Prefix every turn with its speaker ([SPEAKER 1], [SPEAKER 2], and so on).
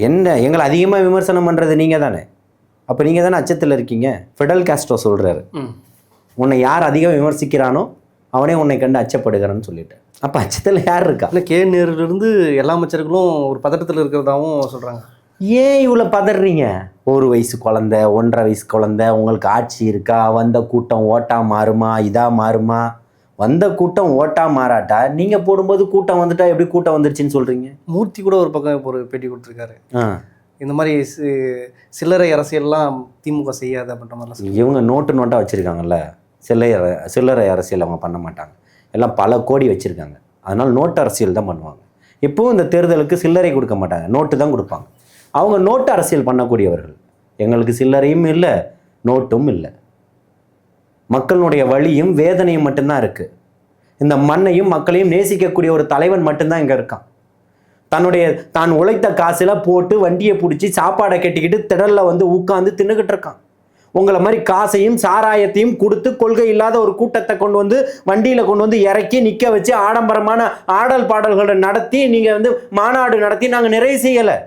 [SPEAKER 1] என்ன எங்களை அதிகமாக விமர்சனம் பண்ணுறது நீங்கள் தானே. அப்போ நீங்கள் தானே அச்சத்தில் இருக்கீங்க. ஃபிடல் காஸ்ட்ரோ சொல்கிறாரு, உன்னை யார் அதிகம் விமர்சிக்கிறானோ அவனே உன்னை கண்டு அச்சப்படுகிறான்னு சொல்லிட்டு. அப்போ அச்சத்தில் யார் இருக்கா?
[SPEAKER 2] இல்லை, கே நேரிலிருந்து எல்லா அமைச்சர்களும் ஒரு பதட்டத்தில் இருக்கிறதாவும் சொல்கிறாங்க.
[SPEAKER 1] ஏன் இவ்வளோ பதறீங்க? 1 வயசு குழந்தை, 1.5 வயசு குழந்தை, உங்களுக்கு ஆட்சி இருக்கா? வந்த கூட்டம் ஓட்டா மாறுமா? இதா மாறுமா? வந்த கூட்டம் ஓட்டா மாறாட்டா நீங்கள் போடும்போது கூட்டம் வந்துட்டா எப்படி கூட்டம் வந்துருச்சுன்னு சொல்கிறீங்க?
[SPEAKER 2] மூர்த்தி கூட ஒரு பக்கம் இப்போ ஒரு பேட்டி கொடுத்துருக்காரு. இந்த மாதிரி சில்லறை அரசியல்லாம் திமுக செய்யாது அப்படின்ற மாதிரிலாம்.
[SPEAKER 1] இவங்க நோட்டாக வச்சுருக்காங்கல்ல, சில்லறை அரசியல் அவங்க பண்ண மாட்டாங்க. எல்லாம் பல கோடி வச்சுருக்காங்க. அதனால் நோட்டு அரசியல் தான் பண்ணுவாங்க. இப்போவும் இந்த தேர்தலுக்கு சில்லறை கொடுக்க மாட்டாங்க, நோட்டு தான் கொடுப்பாங்க. அவங்க நோட்டு அரசியல் பண்ணக்கூடியவர்கள். எங்களுக்கு சில்லறையும் இல்லை, நோட்டும் இல்லை. மக்களுடைய வலியும் வேதனையும் மட்டும்தான் இருக்குது. இந்த மண்ணையும் மக்களையும் நேசிக்கக்கூடிய ஒரு தலைவன் மட்டும்தான் இங்கே இருக்கான். தான் உழைத்த காசில் போட்டு வண்டியை பிடிச்சி சாப்பாடை கட்டிக்கிட்டு திடலில் வந்து உட்காந்து தின்னுக்கிட்டு இருக்கான். உங்களை மாதிரி காசையும் சாராயத்தையும் கொடுத்து கொள்கை இல்லாத ஒரு கூட்டத்தை கொண்டு வந்து வண்டியில் கொண்டு வந்து இறக்கி நிற்க வச்சு ஆடம்பரமான ஆடல் பாடல்களை நடத்தி நீங்கள் வந்து மாநாடு நடத்தி நாங்கள் நிறைவு செய்யலை.